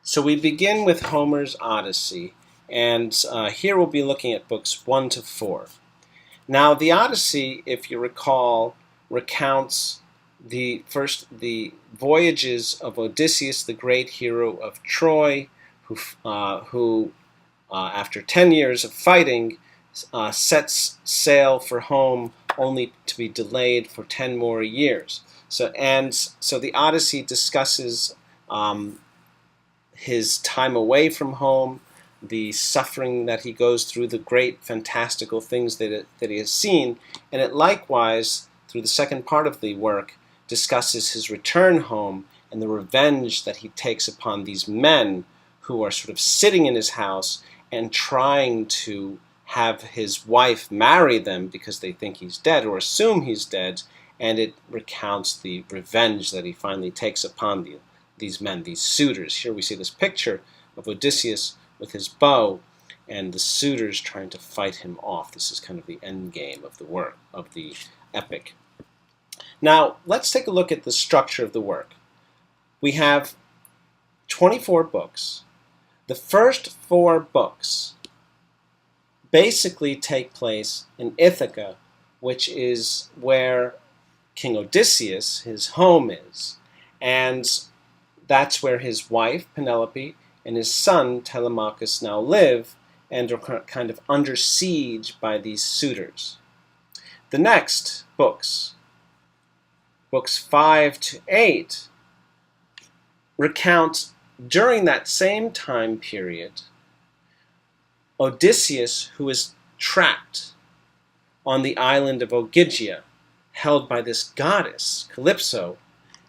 So we begin with Homer's Odyssey, and here we'll be looking at books 1 to 4. Now, the Odyssey, if you recall, recounts the voyages of Odysseus, the great hero of Troy, who after 10 years of fighting, sets sail for home only to be delayed for 10 more years. So the Odyssey discusses his time away from home, the suffering that he goes through, the great fantastical things that he has seen, and it likewise, through the second part of the work, discusses his return home and the revenge that he takes upon these men who are sort of sitting in his house and trying to have his wife marry them because they think he's dead or assume he's dead, and it recounts the revenge that he finally takes upon these men, these suitors. Here we see this picture of Odysseus with his bow and the suitors trying to fight him off. This is kind of the end game of the work, of the epic. Now, let's take a look at the structure of the work. We have 24 books. The first 4 books basically take place in Ithaca, which is where King Odysseus, his home is, and that's where his wife, Penelope, and his son, Telemachus, now live and are kind of under siege by these suitors. The next books 5 to 8, recount during that same time period Odysseus, who is trapped on the island of Ogygia, held by this goddess, Calypso.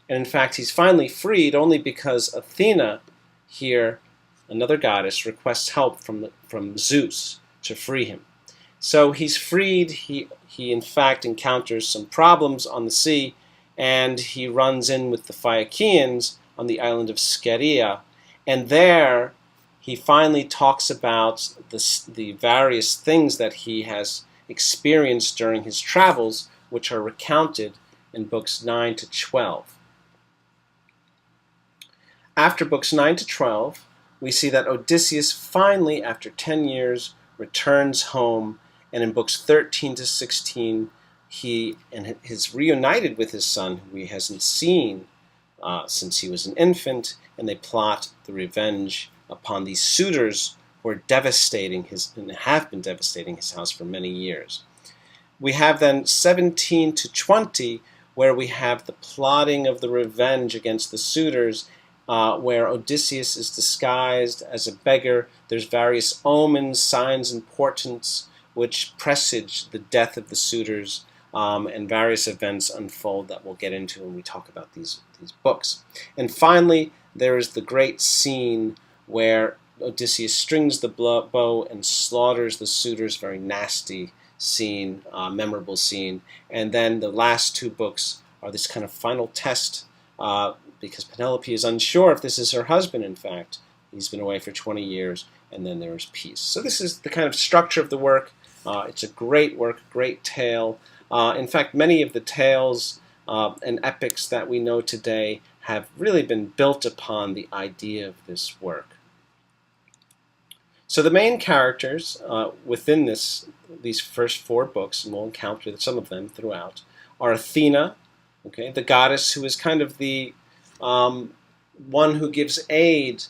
And in fact, he's finally freed only because Athena, here, another goddess, requests help from Zeus to free him. So he's freed. He in fact encounters some problems on the sea, and he runs in with the Phaeacians on the island of Scheria. And there he finally talks about the various things that he has experienced during his travels, which are recounted in books 9 to 12. After books 9 to 12, we see that Odysseus finally, after 10 years, returns home, and in books 13 to 16, he is reunited with his son, who he hasn't seen since he was an infant, and they plot the revenge upon these suitors who are devastating and have been devastating his house for many years. We have then 17 to 20, where we have the plotting of the revenge against the suitors, where Odysseus is disguised as a beggar. There's various omens, signs, and portents which presage the death of the suitors, and various events unfold that we'll get into when we talk about these books. And finally, there is the great scene where Odysseus strings the bow and slaughters the suitors, very nasty scene, memorable scene. And then the last 2 books are this kind of final test, because Penelope is unsure if this is her husband, in fact. He's been away for 20 years, and then there is peace. So this is the kind of structure of the work. It's a great work, great tale. In fact, many of the tales and epics that we know today have really been built upon the idea of this work. So the main characters within these first 4 books, and we'll encounter some of them throughout, are Athena, okay, the goddess who is kind of the one who gives aid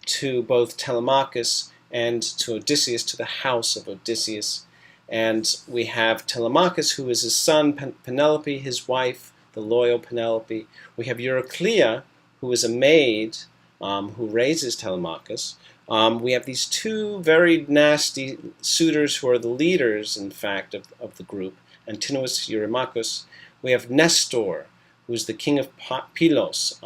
to both Telemachus and to Odysseus, to the house of Odysseus. And we have Telemachus, who is his son, Penelope, his wife, the loyal Penelope. We have Euryclea, who is a maid who raises Telemachus. We have these 2 very nasty suitors who are the leaders, in fact, of the group, Antinous, Eurymachus. We have Nestor, who is the king of Pylos,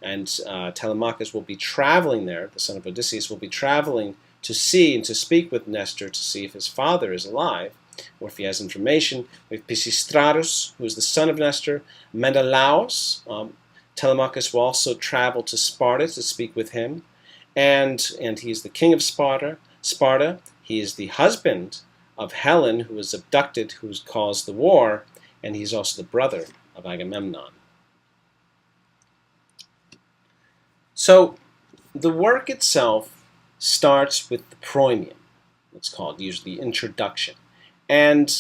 and Telemachus will be traveling there, the son of Odysseus, will be traveling to see and to speak with Nestor to see if his father is alive, or if he has information. We have Pisistratus, who is the son of Nestor, Menelaus. Telemachus will also travel to Sparta to speak with him, and he is the king of Sparta. He is the husband of Helen, who was abducted, who caused the war, and he's also the brother of Agamemnon. So the work itself starts with the Proemium. It's called usually the introduction. And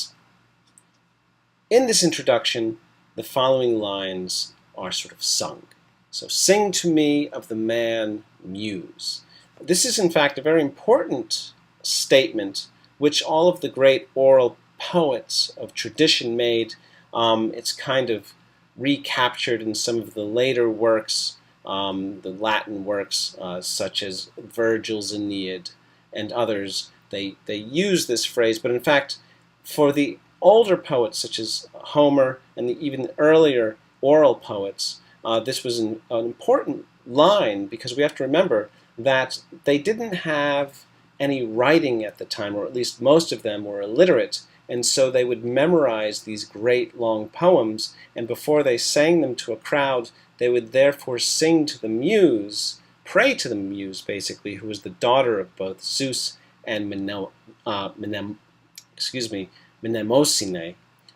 in this introduction, the following lines are sort of sung. So, sing to me of the man Muse. This is in fact a very important statement which all of the great oral poets of tradition made. It's kind of recaptured in some of the later works, the Latin works such as Virgil's Aeneid and others. They use this phrase, but in fact, for the older poets such as Homer and even earlier oral poets, this was an important line, because we have to remember that they didn't have any writing at the time, or at least most of them were illiterate, and so they would memorize these great long poems, and before they sang them to a crowd, they would therefore sing to the Muse, pray to the Muse, basically, who was the daughter of both Zeus and Mnemosyne,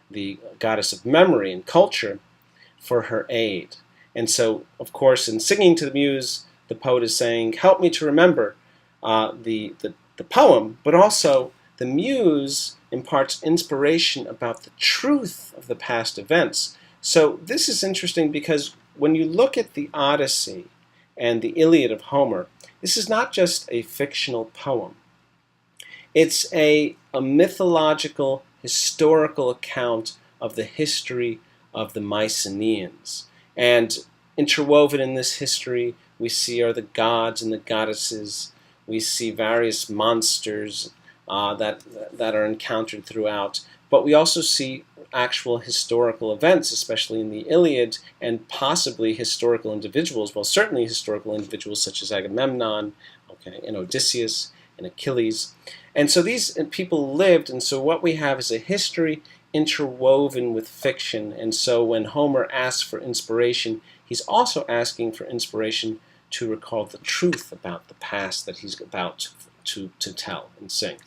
the goddess of memory and culture, for her aid. And so, of course, in singing to the Muse, the poet is saying, help me to remember the poem, but also the Muse imparts inspiration about the truth of the past events. So this is interesting because when you look at the Odyssey and the Iliad of Homer, this is not just a fictional poem. It's a mythological, historical account of the history of the Mycenaeans. And interwoven in this history, we see are the gods and the goddesses. We see various monsters that are encountered throughout. But we also see actual historical events, especially in the Iliad, and possibly historical individuals. Well, certainly historical individuals such as Agamemnon, and Odysseus, and Achilles. And so these people lived, and so what we have is a history interwoven with fiction. And so when Homer asks for inspiration, he's also asking for inspiration to recall the truth about the past that he's about to tell and sing.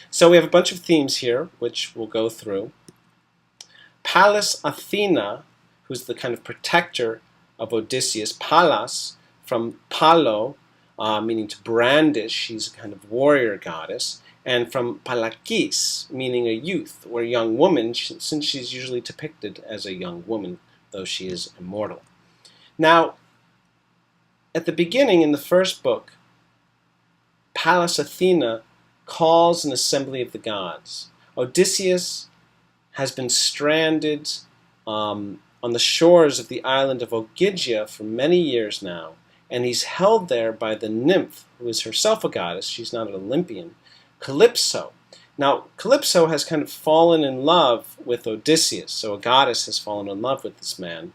So we have a bunch of themes here, which we'll go through. Pallas Athena, who's the kind of protector of Odysseus, Pallas, from Palo, meaning to brandish, she's a kind of warrior goddess, and from Palakis, meaning a youth or a young woman, since she's usually depicted as a young woman, though she is immortal. Now, at the beginning, in the first book, Pallas Athena calls an assembly of the gods. Odysseus has been stranded on the shores of the island of Ogygia for many years now, and he's held there by the nymph, who is herself a goddess. She's not an Olympian, Calypso. Now, Calypso has kind of fallen in love with Odysseus, so a goddess has fallen in love with this man.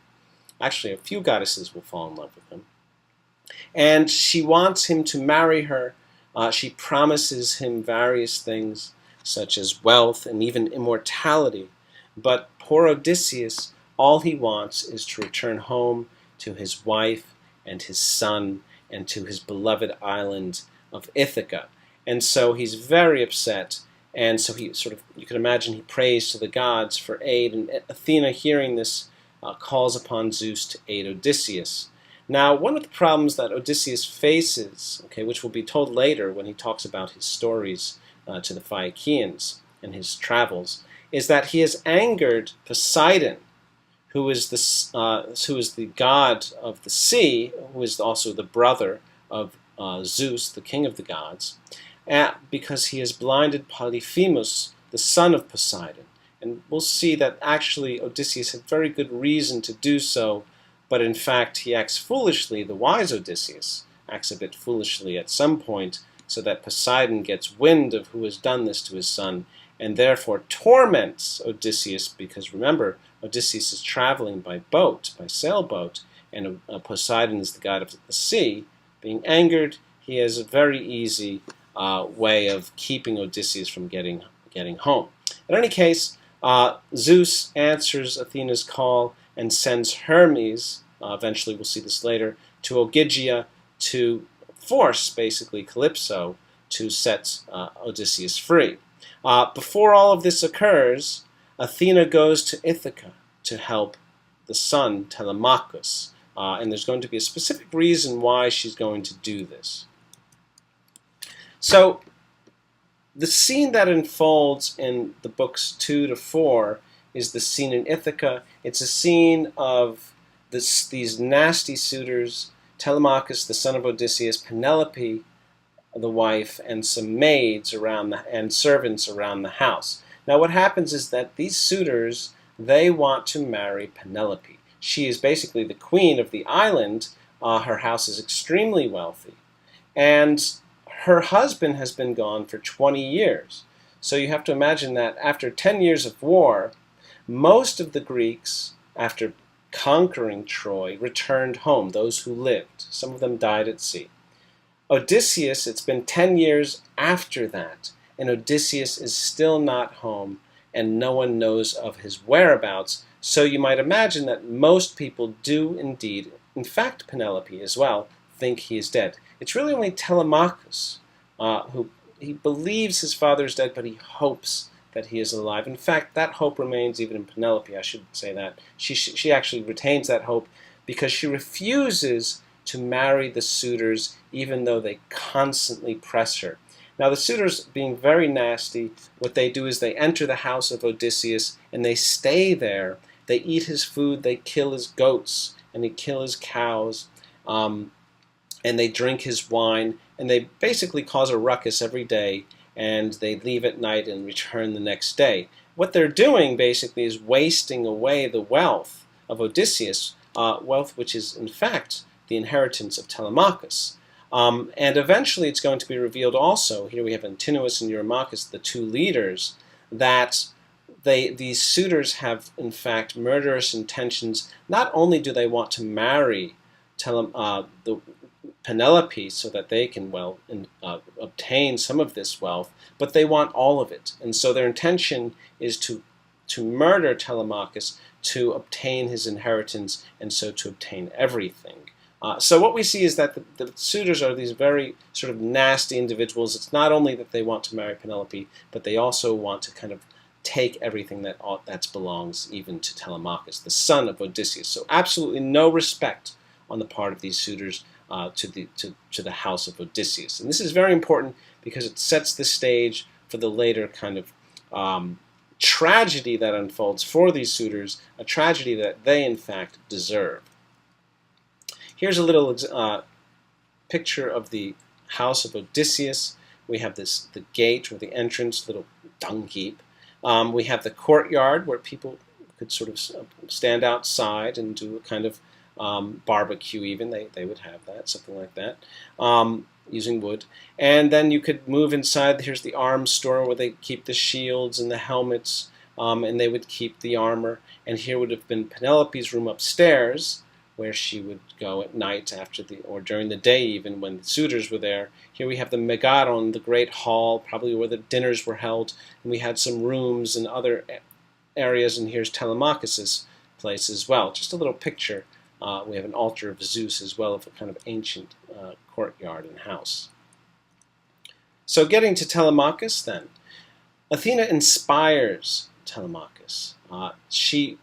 Actually, a few goddesses will fall in love with him. And she wants him to marry her. She promises him various things, such as wealth and even immortality. But poor Odysseus, all he wants is to return home to his wife and his son and to his beloved island of Ithaca. And so he's very upset. And so he you can imagine, he prays to the gods for aid. And Athena, hearing this, calls upon Zeus to aid Odysseus. Now, one of the problems that Odysseus faces, which will be told later when he talks about his stories to the Phaeacians and his travels, is that he has angered Poseidon, who is the god of the sea, who is also the brother of Zeus, the king of the gods, because he has blinded Polyphemus, the son of Poseidon. And we'll see that actually Odysseus had very good reason to do so, but in fact he acts foolishly. The wise Odysseus acts a bit foolishly at some point, so that Poseidon gets wind of who has done this to his son, and therefore torments Odysseus, because remember, Odysseus is traveling by boat, by sailboat, and Poseidon is the god of the sea. Being angered, he has a very easy way of keeping Odysseus from getting home. In any case, Zeus answers Athena's call and sends Hermes, eventually we'll see this later, to Ogygia to force, basically, Calypso to set Odysseus free. Before all of this occurs, Athena goes to Ithaca to help the son Telemachus, And there's going to be a specific reason why she's going to do this. So the scene that unfolds in the books 2 to 4 is the scene in Ithaca. It's a scene of these nasty suitors, Telemachus, the son of Odysseus, Penelope, the wife, and some maids and servants around the house. Now what happens is that these suitors, they want to marry Penelope. She is basically the queen of the island. Her house is extremely wealthy. And her husband has been gone for 20 years. So you have to imagine that after 10 years of war, most of the Greeks, after conquering Troy, returned home, those who lived. Some of them died at sea. Odysseus, it's been 10 years after that, and Odysseus is still not home, and no one knows of his whereabouts. So you might imagine that most people do indeed, in fact Penelope as well, think he is dead. It's really only Telemachus who he believes his father is dead, but he hopes that he is alive. In fact, that hope remains even in Penelope. I should say that. She actually retains that hope because she refuses to marry the suitors even though they constantly press her. Now the suitors, being very nasty, what they do is they enter the house of Odysseus and they stay there. They eat his food, they kill his goats, and they kill his cows, and they drink his wine, and they basically cause a ruckus every day, and they leave at night and return the next day. What they're doing basically is wasting away the wealth of Odysseus, wealth which is in fact the inheritance of Telemachus. And eventually it's going to be revealed also, here we have Antinous and Eurymachus, the two leaders, that these suitors have in fact murderous intentions. Not only do they want to marry Penelope so that they can obtain some of this wealth, but they want all of it. And so their intention is to murder Telemachus to obtain his inheritance, and so to obtain everything. So what we see is that the suitors are these very sort of nasty individuals. It's not only that they want to marry Penelope, but they also want to kind of take everything that belongs even to Telemachus, the son of Odysseus. So absolutely no respect on the part of these suitors to the house of Odysseus. And this is very important because it sets the stage for the later kind of tragedy that unfolds for these suitors, a tragedy that they in fact deserve. Here's a little picture of the house of Odysseus. We have the gate or the entrance, little dung heap. We have the courtyard where people could sort of stand outside and do a kind of barbecue even. They would have that, something like that, using wood. And then you could move inside. Here's the arms store where they keep the shields and the helmets, and they would keep the armor. And here would have been Penelope's room upstairs, where she would go at night or during the day even when the suitors were there. Here we have the Megaron, the great hall, probably where the dinners were held, and we had some rooms and other areas, and here's Telemachus's place as well. Just a little picture. We have an altar of Zeus as well, of a kind of ancient courtyard and house. So getting to Telemachus then, Athena inspires Telemachus. She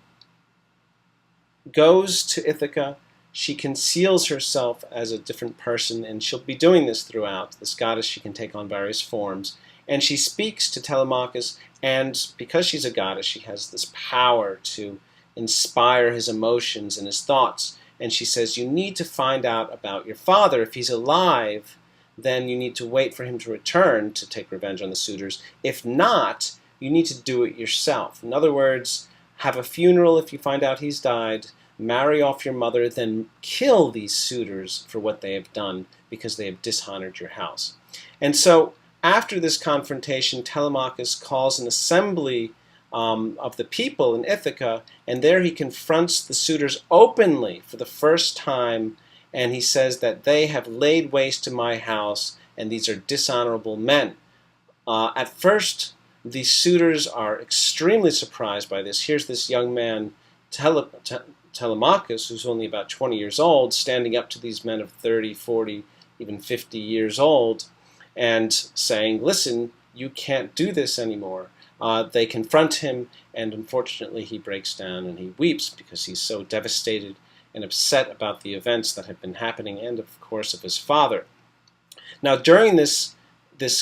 goes to Ithaca, she conceals herself as a different person, and she'll be doing this throughout. This goddess, she can take on various forms, and she speaks to Telemachus, and because she's a goddess, she has this power to inspire his emotions and his thoughts, and she says, you need to find out about your father. If he's alive, then you need to wait for him to return to take revenge on the suitors. If not, you need to do it yourself. In other words, have a funeral if you find out he's died, marry off your mother, then kill these suitors for what they have done because they have dishonored your house. And so after this confrontation, Telemachus calls an assembly of the people in Ithaca, and there he confronts the suitors openly for the first time, and he says that they have laid waste to my house, and these are dishonorable men. At first, the suitors are extremely surprised by this. Here's this young man, Telemachus, who's only about 20 years old, standing up to these men of 30, 40, even 50 years old, and saying, listen, you can't do this anymore. They confront him, and unfortunately he breaks down and he weeps because he's so devastated and upset about the events that had been happening and, of course, of his father. Now, during this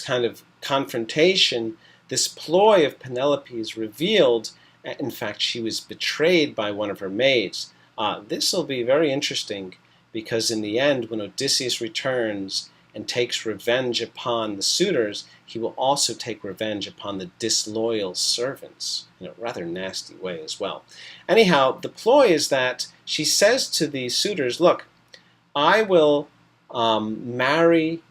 kind of confrontation, this ploy of Penelope is revealed. In fact, she was betrayed by one of her maids. This will be very interesting because in the end, when Odysseus returns and takes revenge upon the suitors, he will also take revenge upon the disloyal servants in a rather nasty way as well. Anyhow, the ploy is that she says to the suitors, look, I will marry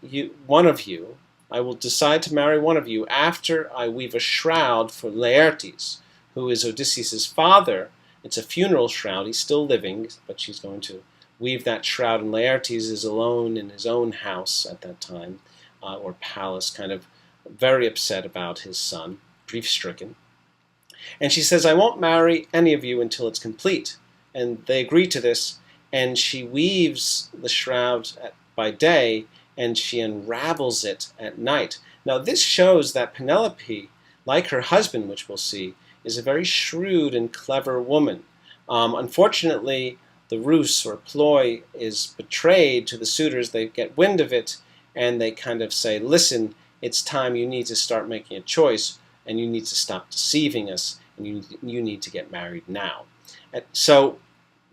one of you. I will decide to marry one of you after I weave a shroud for Laertes, who is Odysseus' father. It's a funeral shroud. He's still living, but she's going to weave that shroud, and Laertes is alone in his own house at that time, or palace, kind of very upset about his son, grief-stricken. And she says, I won't marry any of you until it's complete. And they agree to this, and she weaves the shroud by day, and she unravels it at night. Now this shows that Penelope, like her husband, which we'll see, is a very shrewd and clever woman. Unfortunately, the ruse or ploy is betrayed to the suitors. They get wind of it, and they kind of say, listen, it's time, you need to start making a choice, and you need to stop deceiving us, and you need to get married now. And so,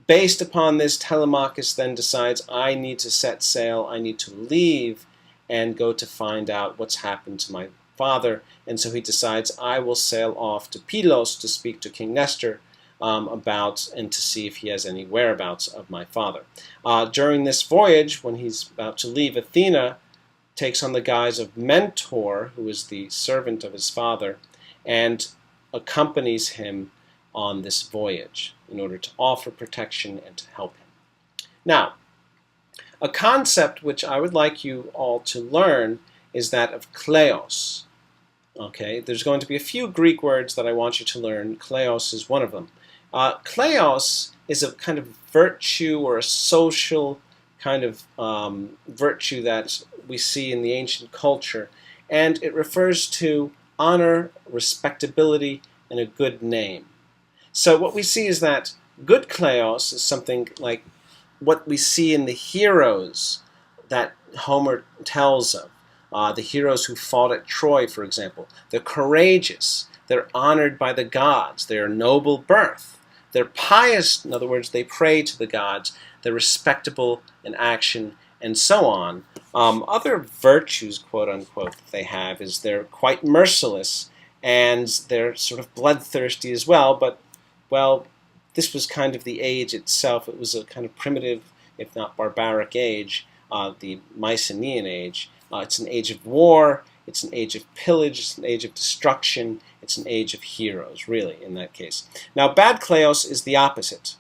based upon this, Telemachus then decides, I need to set sail, I need to leave, and go to find out what's happened to my father. And so he decides, I will sail off to Pylos to speak to King Nestor about and to see if he has any whereabouts of my father. During this voyage, when he's about to leave, Athena takes on the guise of Mentor, who is the servant of his father, and accompanies him on this voyage in order to offer protection and to help him. Now, a concept which I would like you all to learn is that of kleos. Okay, there's going to be a few Greek words that I want you to learn. Kleos is one of them. Kleos is a kind of virtue or a social kind of virtue that we see in the ancient culture, and it refers to honor, respectability, and a good name. So what we see is that good kleos is something like what we see in the heroes that Homer tells of. The heroes who fought at Troy, for example. They're courageous. They're honored by the gods. They're noble birth. They're pious. In other words, they pray to the gods. They're respectable in action, and so on. Other virtues, quote unquote, that they have is they're quite merciless, and they're sort of bloodthirsty as well. But, well, this was kind of the age itself. It was a kind of primitive, if not barbaric age, the Mycenaean age. It's an age of war, it's an age of pillage, it's an age of destruction, it's an age of heroes, really, in that case. Now, bad kleos is the opposite.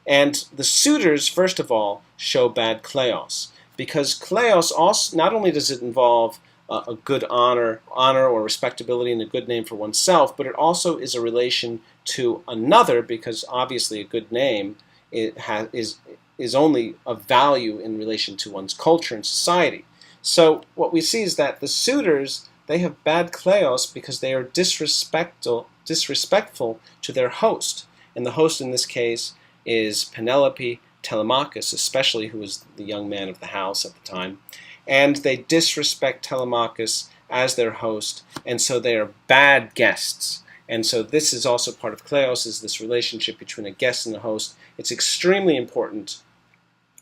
And the suitors, first of all, show bad kleos. Because kleos also, not only does it involve a good honor or respectability and a good name for oneself, but it also is a relation to another, because obviously a good name is only of value in relation to one's culture and society. So what we see is that the suitors, they have bad kleos because they are disrespectful to their host. And the host in this case is Penelope, Telemachus especially, who was the young man of the house at the time. And they disrespect Telemachus as their host, and so they are bad guests. And so this is also part of kleos, is this relationship between a guest and a host. It's extremely important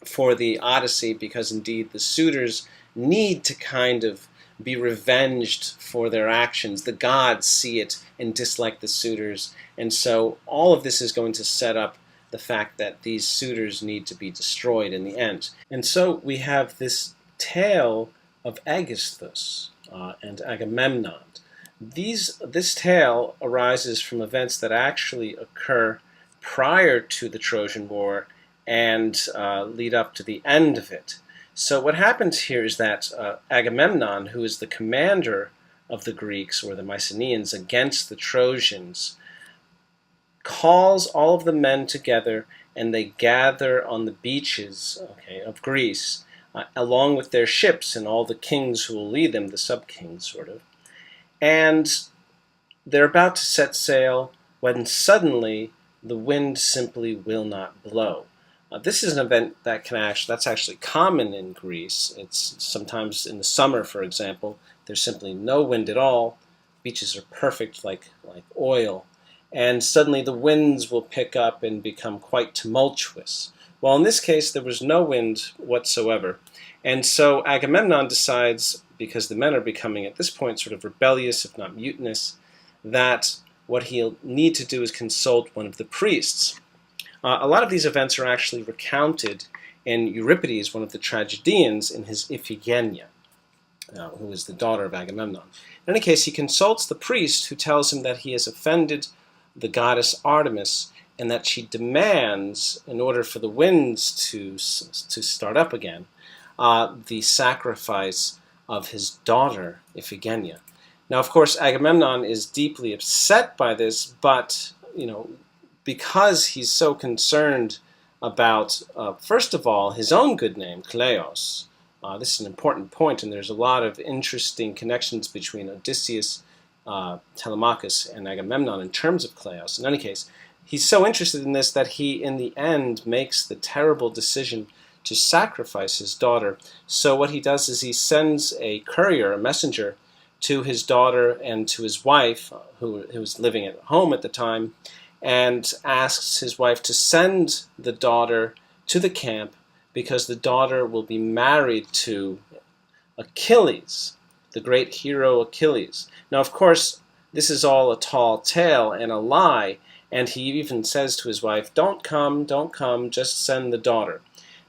for the Odyssey because indeed the suitors need to kind of be revenged for their actions. The gods see it and dislike the suitors, and so all of this is going to set up the fact that these suitors need to be destroyed in the end. And so we have this tale of Aegisthus and Agamemnon. This tale arises from events that actually occur prior to the Trojan War and lead up to the end of it. So what happens here is that Agamemnon, who is the commander of the Greeks or the Mycenaeans against the Trojans, calls all of the men together and they gather on the beaches of Greece along with their ships and all the kings who will lead them, the sub-kings sort of. And they're about to set sail when suddenly the wind simply will not blow. This is an event that's actually common in Greece. It's sometimes in the summer, for example, there's simply no wind at all. Beaches are perfect, like oil, and suddenly the winds will pick up and become quite tumultuous. Well, in this case, there was no wind whatsoever, and so Agamemnon decides, because the men are becoming at this point sort of rebellious, if not mutinous, that what he'll need to do is consult one of the priests. A lot of these events are actually recounted in Euripides, one of the tragedians, in his Iphigenia, who is the daughter of Agamemnon. In any case, he consults the priest, who tells him that he has offended the goddess Artemis and that she demands, in order for the winds to start up again, the sacrifice of his daughter Iphigenia. Now, of course, Agamemnon is deeply upset by this, but because he's so concerned about, first of all, his own good name, Kleos. This is an important point, and there's a lot of interesting connections between Odysseus, Telemachus, and Agamemnon in terms of Kleos. In any case, he's so interested in this that he, in the end, makes the terrible decision to sacrifice his daughter. So what he does is he sends a courier, a messenger, to his daughter and to his wife, who was living at home at the time, and asks his wife to send the daughter to the camp because the daughter will be married to Achilles, the great hero Achilles. Now, of course, this is all a tall tale and a lie, and he even says to his wife, don't come, just send the daughter.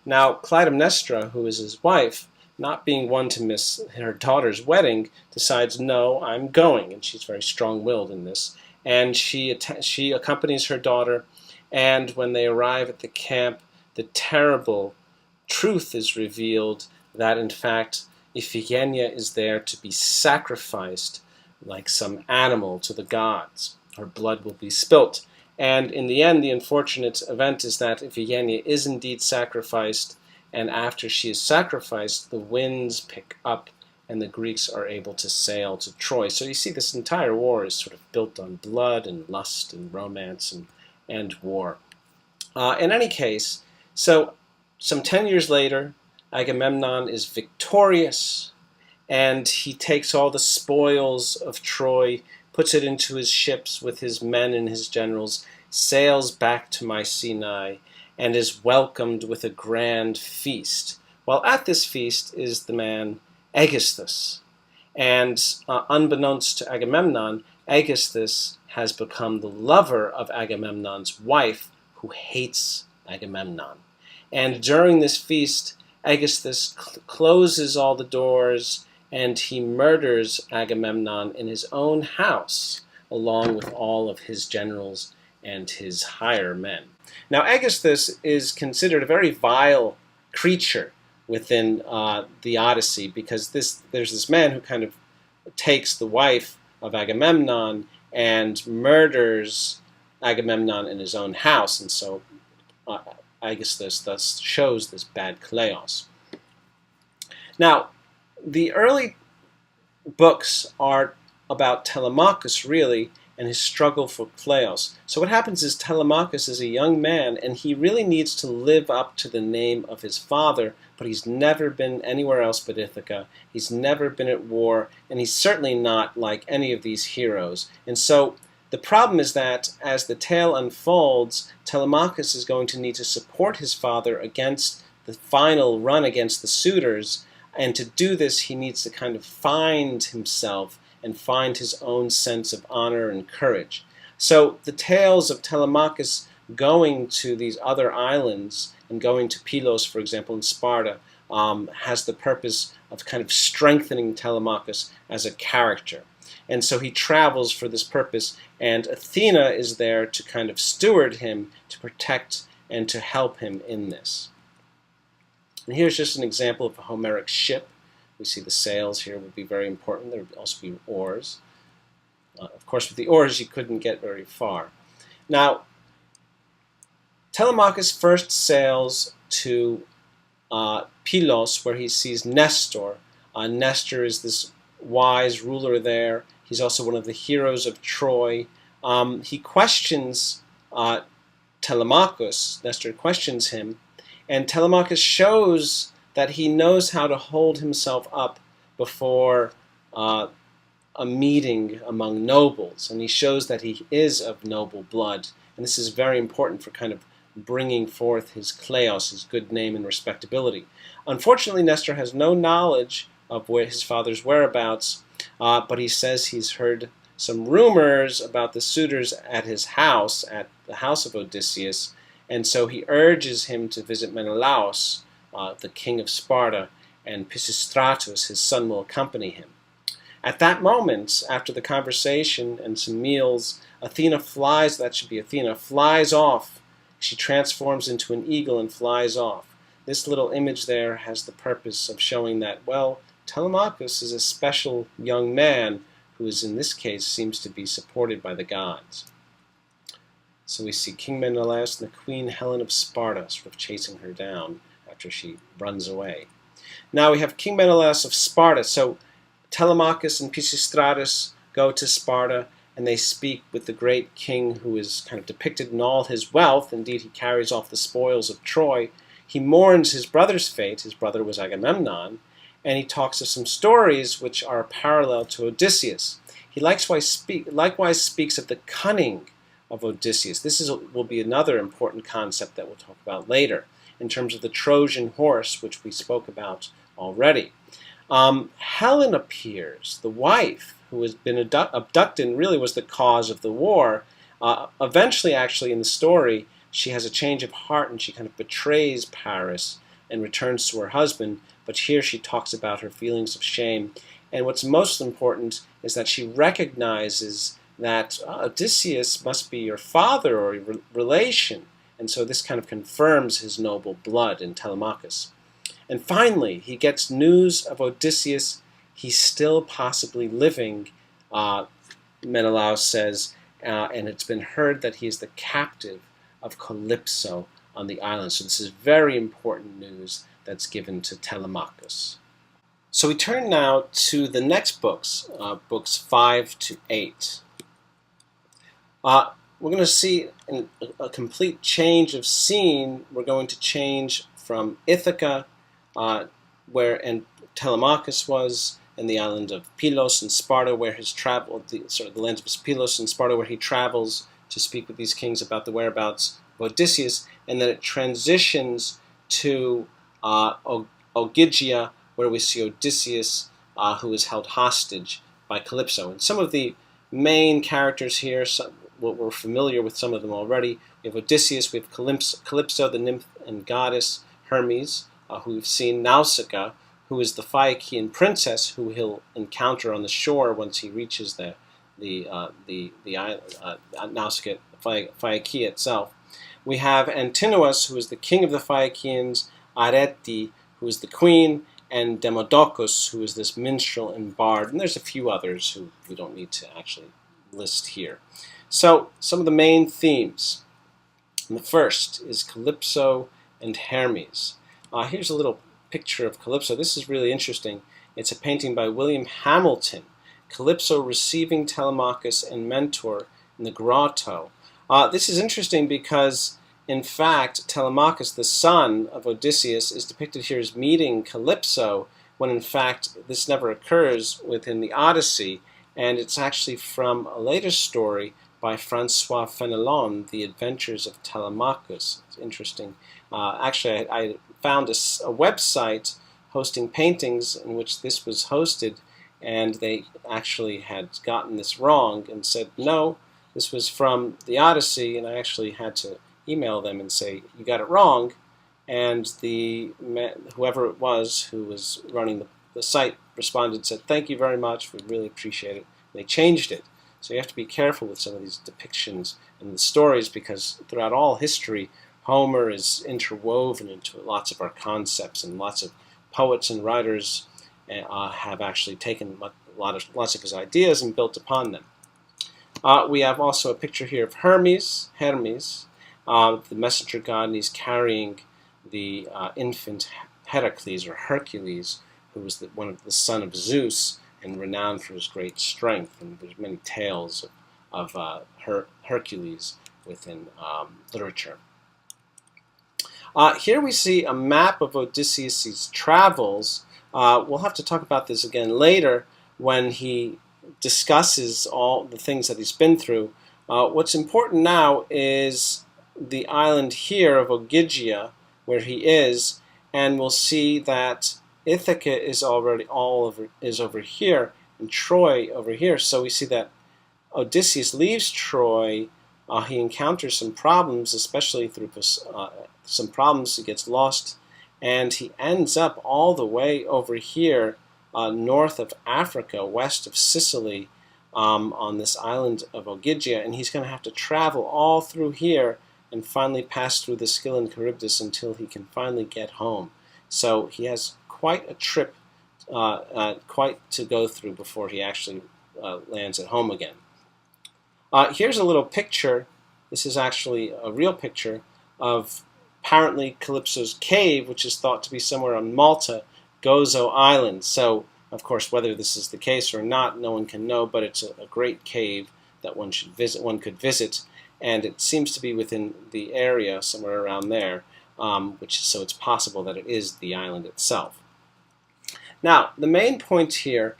Now, Clytemnestra, who is his wife, not being one to miss her daughter's wedding, decides, no, I'm going, and she's very strong-willed in this. And she accompanies her daughter, and when they arrive at the camp, the terrible truth is revealed that, in fact, Iphigenia is there to be sacrificed like some animal to the gods. Her blood will be spilt. And in the end, the unfortunate event is that Iphigenia is indeed sacrificed, and after she is sacrificed, the winds pick up and the Greeks are able to sail to Troy. So you see, this entire war is sort of built on blood and lust and romance and war. In any case, so some 10 years later, Agamemnon is victorious, and he takes all the spoils of Troy, puts it into his ships with his men and his generals, sails back to Mycenae, and is welcomed with a grand feast. Well, at this feast is the man Aegisthus. And unbeknownst to Agamemnon, Aegisthus has become the lover of Agamemnon's wife, who hates Agamemnon. And during this feast, Aegisthus closes all the doors, and he murders Agamemnon in his own house, along with all of his generals and his higher men. Now, Aegisthus is considered a very vile creature within the Odyssey, because there's this man who kind of takes the wife of Agamemnon and murders Agamemnon in his own house, and so Aegisthus thus shows this bad Kleos. Now, the early books are about Telemachus, really, and his struggle for Kleos. So what happens is Telemachus is a young man, and he really needs to live up to the name of his father, but he's never been anywhere else but Ithaca. He's never been at war, and he's certainly not like any of these heroes. And so the problem is that as the tale unfolds, Telemachus is going to need to support his father against the final run against the suitors, and to do this he needs to kind of find himself and find his own sense of honor and courage. So the tales of Telemachus going to these other islands and going to Pylos, for example, in Sparta, has the purpose of kind of strengthening Telemachus as a character. And so he travels for this purpose, and Athena is there to kind of steward him, to protect and to help him in this. And here's just an example of a Homeric ship. We see the sails here would be very important. There would also be oars. Of course, with the oars, you couldn't get very far. Now, Telemachus first sails to Pylos, where he sees Nestor. Nestor is this wise ruler there. He's also one of the heroes of Troy. He questions Telemachus. Nestor questions him, And Telemachus shows that he knows how to hold himself up before a meeting among nobles, and he shows that he is of noble blood. And this is very important for kind of bringing forth his kleos, his good name and respectability. Unfortunately, Nestor has no knowledge of where his father's whereabouts, but he says he's heard some rumors about the suitors at his house, at the house of Odysseus, and so he urges him to visit Menelaus, the king of Sparta, and Pisistratus, his son, will accompany him. At that moment, after the conversation and some meals, Athena flies, that should be Athena, flies off. She transforms into an eagle and flies off. This little image there has the purpose of showing that, well, Telemachus is a special young man who is, in this case, seems to be supported by the gods. So we see King Menelaus and the Queen Helen of Sparta sort of chasing her down after she runs away. Now we have King Menelaus of Sparta. So Telemachus and Pisistratus go to Sparta, and they speak with the great king who is kind of depicted in all his wealth. Indeed, he carries off the spoils of Troy. He mourns his brother's fate. His brother was Agamemnon, and he talks of some stories which are parallel to Odysseus. He likewise speaks of the cunning of Odysseus. This will be another important concept that we'll talk about later in terms of the Trojan horse, which we spoke about already. Helen appears, the wife who has been abducted and really was the cause of the war. Eventually, actually, in the story, she has a change of heart and she kind of betrays Paris and returns to her husband. But here she talks about her feelings of shame. And what's most important is that she recognizes that Odysseus must be your father or your relation. And so this kind of confirms his noble blood in Telemachus. And finally, he gets news of Odysseus. He's still possibly living, Menelaus says, and it's been heard that he is the captive of Calypso on the island. So this is very important news that's given to Telemachus. So we turn now to the next books, books 5 to 8. We're going to see a complete change of scene. We're going to change from Ithaca, where Telemachus was, and the island of Pylos and Sparta, where his travel, the lands of Pylos and Sparta, where he travels to speak with these kings about the whereabouts of Odysseus, and then it transitions to Ogygia, where we see Odysseus, who is held hostage by Calypso. And some of the main characters here, we're familiar with some of them already. We have Odysseus, we have Calypso, the nymph and goddess, Hermes, who we've seen, Nausicaa, who is the Phaeacian princess who he'll encounter on the shore once he reaches the Nausicaa, Phaeacia itself. We have Antinous, who is the king of the Phaeacians, Arete, who is the queen, and Demodocus, who is this minstrel and bard. And there's a few others who we don't need to actually list here. So, some of the main themes. And the first is Calypso and Hermes. Here's a little picture of Calypso. This is really interesting. It's a painting by William Hamilton. Calypso receiving Telemachus and Mentor in the grotto. This is interesting because, in fact, Telemachus, the son of Odysseus, is depicted here as meeting Calypso, when in fact this never occurs within the Odyssey, and it's actually from a later story by Francois Fenelon, The Adventures of Telemachus. It's interesting. Actually, I found a website hosting paintings in which this was hosted, and they actually had gotten this wrong and said, no, this was from the Odyssey, and I actually had to email them and say, you got it wrong, and whoever it was who was running the site responded and said, thank you very much, we really appreciate it. And they changed it. So you have to be careful with some of these depictions and the stories, because throughout all history, Homer is interwoven into lots of our concepts, and lots of poets and writers have actually taken lots of his ideas and built upon them. We have also a picture here of Hermes, the messenger god, and he's carrying the infant Heracles, or Hercules, who was the son of Zeus and renowned for his great strength. And there's many tales of Hercules within literature. Here we see a map of Odysseus' travels. We'll have to talk about this again later when he discusses all the things that he's been through. What's important now is the island here of Ogygia, where he is, and we'll see that Ithaca is already over here, and Troy over here. So we see that Odysseus leaves Troy. He encounters some problems, especially through some problems. He gets lost, and he ends up all the way over here, north of Africa, west of Sicily, on this island of Ogygia, and he's going to have to travel all through here and finally pass through the Scylla and Charybdis until he can finally get home. So he has quite a trip, quite to go through before he actually lands at home again. Here's a little picture. This is actually a real picture of apparently Calypso's cave, which is thought to be somewhere on Malta, Gozo Island. So, of course, whether this is the case or not, no one can know, but it's a great cave that one should visit. One could visit, and it seems to be within the area, somewhere around there, so it's possible that it is the island itself. Now, the main point here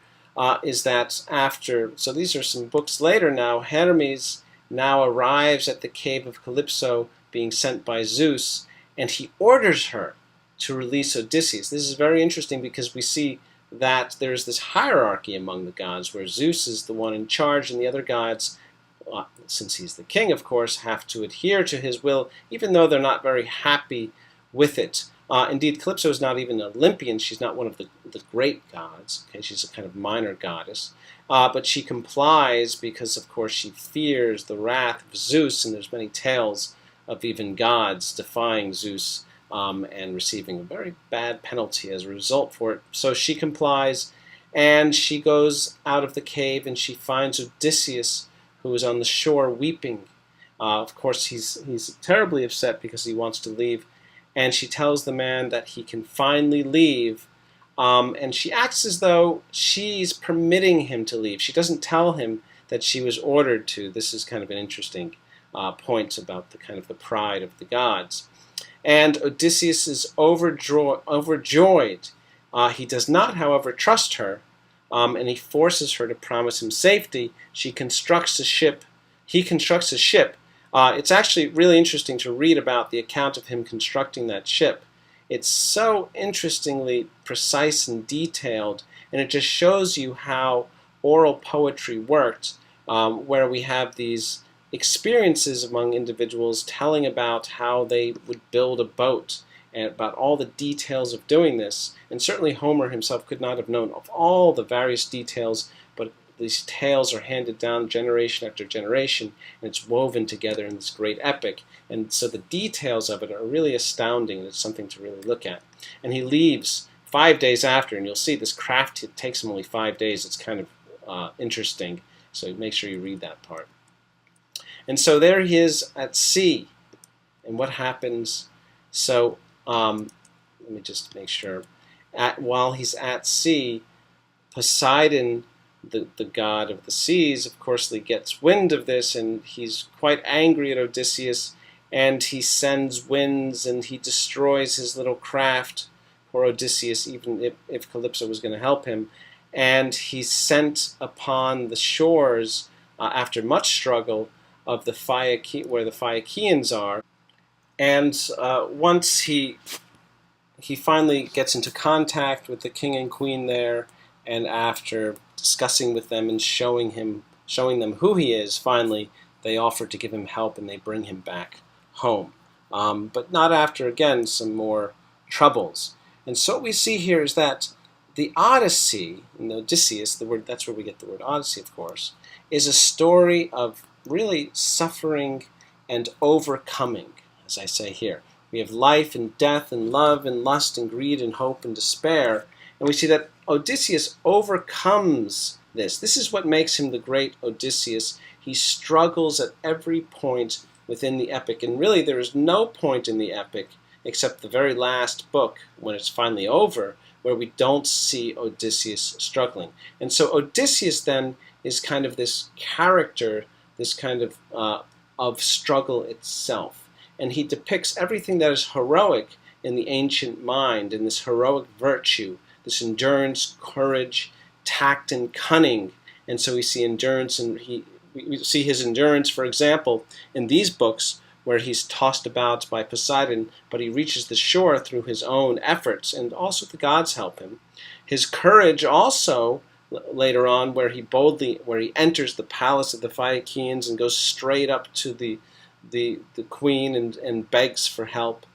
is that so these are some books later now, Hermes now arrives at the cave of Calypso, being sent by Zeus, and he orders her to release Odysseus. This is very interesting because we see that there's this hierarchy among the gods where Zeus is the one in charge, and the other gods, since he's the king, of course, have to adhere to his will, even though they're not very happy with it. Indeed, Calypso is not even an Olympian. She's not one of the great gods. Okay? She's a kind of minor goddess. But she complies because, of course, she fears the wrath of Zeus, and there's many tales of even gods defying Zeus and receiving a very bad penalty as a result for it. So she complies, and she goes out of the cave, and she finds Odysseus, who is on the shore weeping. Of course, he's terribly upset because he wants to leave. And she tells the man that he can finally leave, and she acts as though she's permitting him to leave. She doesn't tell him that she was ordered to. This is kind of an interesting point about the pride of the gods. And Odysseus is overjoyed. He does not, however, trust her, and he forces her to promise him safety. He constructs a ship. It's actually really interesting to read about the account of him constructing that ship. It's so interestingly precise and detailed, and it just shows you how oral poetry worked, where we have these experiences among individuals telling about how they would build a boat and about all the details of doing this. And certainly Homer himself could not have known of all the various details, but these tales are handed down generation after generation, and it's woven together in this great epic. And so the details of it are really astounding, and it's something to really look at. And he leaves 5 days after, and you'll see this craft, it takes him only 5 days. It's kind of interesting, so make sure you read that part. And so there he is at sea. And what happens? So let me just make sure. While he's at sea, Poseidon, the god of the seas, of course, he gets wind of this, and he's quite angry at Odysseus, and he sends winds, and he destroys his little craft for Odysseus, even if Calypso was going to help him. And he's sent upon the shores, after much struggle, of where the Phaeacians are. And once he finally gets into contact with the king and queen there, and after discussing with them and showing them who he is, finally they offer to give him help, and they bring him back home. But not after, again, some more troubles. And so what we see here is that the Odyssey, and Odysseus, that's where we get the word Odyssey, of course, is a story of really suffering and overcoming, as I say here. We have life and death and love and lust and greed and hope and despair. And we see that Odysseus overcomes this. This is what makes him the great Odysseus. He struggles at every point within the epic. And really, there is no point in the epic, except the very last book, when it's finally over, where we don't see Odysseus struggling. And so Odysseus then is kind of this character, this kind of struggle itself. and he depicts everything that is heroic in the ancient mind, in this heroic virtue, this endurance, courage, tact, and cunning. And so we see endurance, and we see his endurance, for example, in these books, where he's tossed about by Poseidon, but he reaches the shore through his own efforts, and also the gods help him. His courage also, later on, where he enters the palace of the Phaeacians and goes straight up to the queen and begs for help.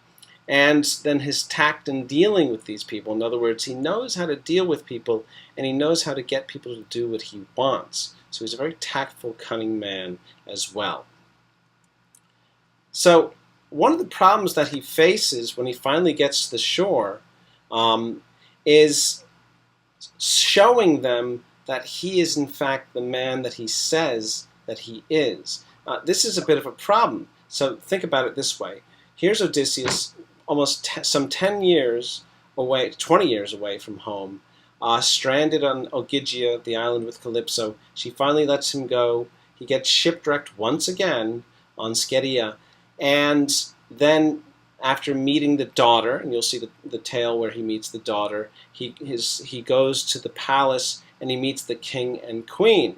And then his tact in dealing with these people. In other words, he knows how to deal with people, and he knows how to get people to do what he wants. So he's a very tactful, cunning man as well. So one of the problems that he faces when he finally gets to the shore is showing them that he is in fact the man that he says that he is. This is a bit of a problem. So think about it this way. Here's Odysseus, almost some 10 years away, 20 years away from home, stranded on Ogygia, the island with Calypso. She finally lets him go. He gets shipwrecked once again on Scheria, and then after meeting the daughter, and you'll see the tale where he meets the daughter, he goes to the palace and he meets the king and queen.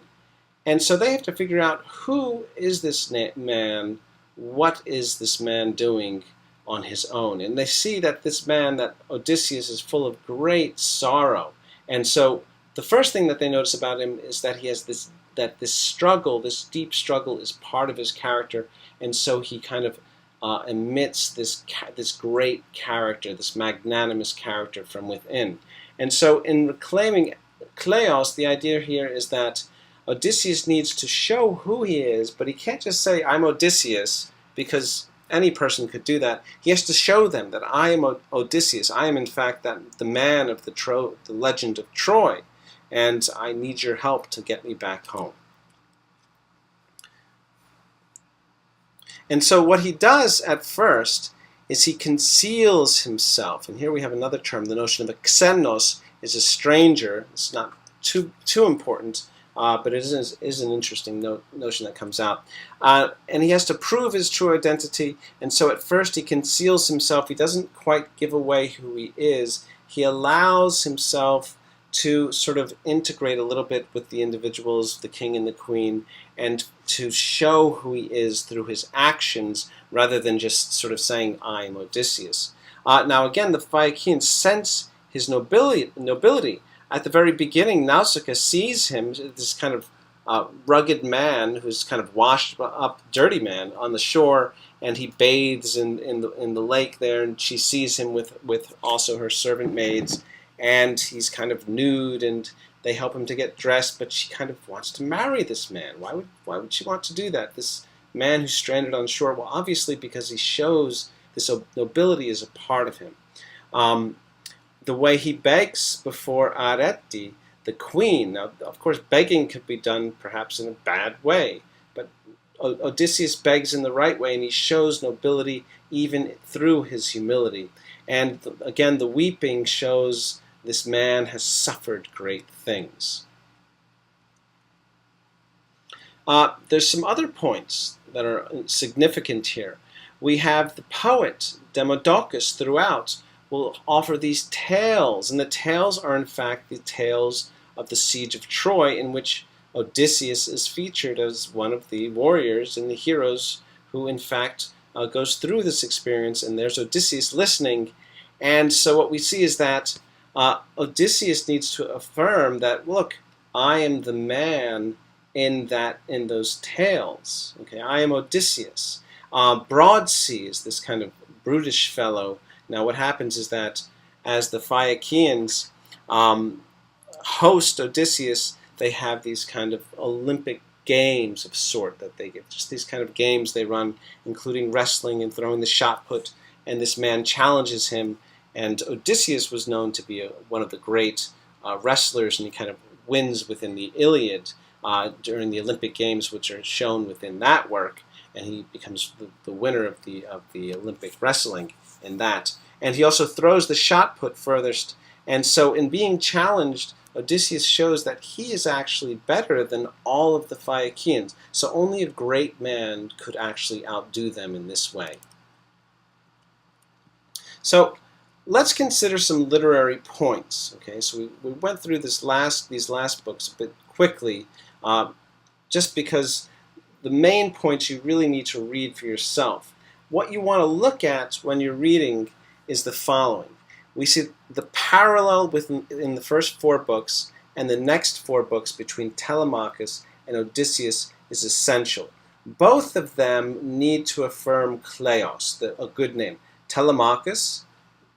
And so they have to figure out, who is this man? What is this man doing on his own? And they see that this man, that Odysseus, is full of great sorrow. And so the first thing that they notice about him is that he has this struggle, this deep struggle, is part of his character. And so he kind of emits this great character, this magnanimous character from within. And so in reclaiming Kleos, the idea here is that Odysseus needs to show who he is, but he can't just say, I'm Odysseus, because any person could do that. He has to show them that I am Odysseus. I am in fact the man of the legend of Troy, and I need your help to get me back home. And so what he does at first is he conceals himself. And here we have another term. The notion of a xenos is a stranger. It's not too important, but it is an interesting notion that comes out. And he has to prove his true identity. And so at first he conceals himself. He doesn't quite give away who he is. He allows himself to sort of integrate a little bit with the individuals, the king and the queen, and to show who he is through his actions rather than just sort of saying, I am Odysseus. Now again, the Phaeacians sense his nobility. At the very beginning, Nausicaa sees him, this kind of rugged man who's kind of washed up, dirty man, on the shore, and he bathes in the lake there, and she sees him with also her servant maids, and he's kind of nude, and they help him to get dressed, but she kind of wants to marry this man. Why would she want to do that? This man who's stranded on shore? Well, obviously because he shows this nobility is a part of him. The way he begs before Arete, the queen. Now, of course, begging could be done perhaps in a bad way, but Odysseus begs in the right way, and he shows nobility even through his humility. And again, the weeping shows this man has suffered great things. There's some other points that are significant here. We have the poet Demodocus throughout will offer these tales, and the tales are in fact the tales of the siege of Troy, in which Odysseus is featured as one of the warriors and the heroes who in fact goes through this experience, and there's Odysseus listening. And so what we see is that Odysseus needs to affirm that, look, I am the man in those tales. Okay, I am Odysseus. Broadsea is this kind of brutish fellow. Now what happens is that as the Phaeacians host Odysseus, they have these kind of Olympic games of sort that they give. Just these kind of games they run, including wrestling and throwing the shot put, and this man challenges him. And Odysseus was known to be one of the great wrestlers, and he kind of wins within the Iliad during the Olympic Games, which are shown within that work, and he becomes the winner of the Olympic wrestling in that. And he also throws the shot put furthest. And so in being challenged, Odysseus shows that he is actually better than all of the Phaeacians. So only a great man could actually outdo them in this way. So let's consider some literary points. Okay, so we went through these last books a bit quickly, just because the main points you really need to read for yourself. What you want to look at when you're reading is the following. We see the parallel in the first 4 books and the next 4 books between Telemachus and Odysseus is essential. Both of them need to affirm kleos, a good name. Telemachus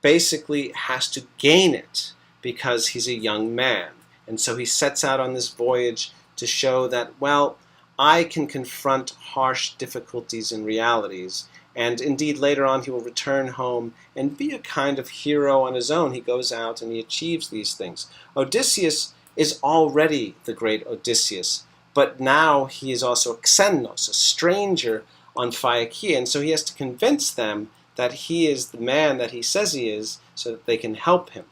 basically has to gain it because he's a young man. And so he sets out on this voyage to show that, well, I can confront harsh difficulties and realities. And indeed, later on, he will return home and be a kind of hero on his own. He goes out and he achieves these things. Odysseus is already the great Odysseus, but now he is also a xenos, a stranger on Phaeacia, and so he has to convince them that he is the man that he says he is so that they can help him.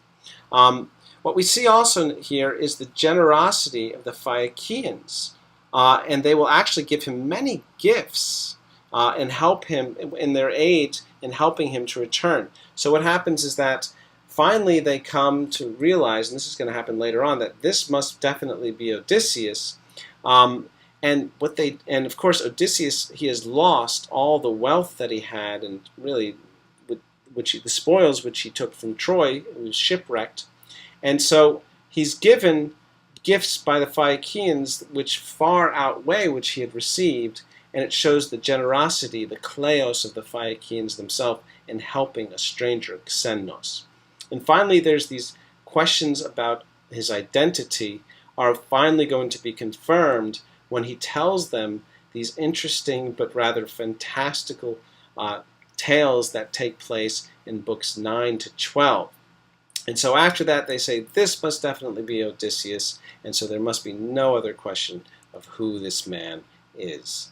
What we see also here is the generosity of the Phaeacians, and they will actually give him many gifts and help him in their aid in helping him to return. So what happens is that finally they come to realize, and this is going to happen later on, that this must definitely be Odysseus. And of course Odysseus, he has lost all the wealth that he had, and really the spoils which he took from Troy. It was shipwrecked, and so he's given gifts by the Phaeacians which far outweigh which he had received, and it shows the generosity, the kleos of the Phaeacians themselves in helping a stranger, xenos. And finally, there's these questions about his identity are finally going to be confirmed when he tells them these interesting but rather fantastical tales that take place in books 9 to 12. And so after that, they say, this must definitely be Odysseus, and so there must be no other question of who this man is.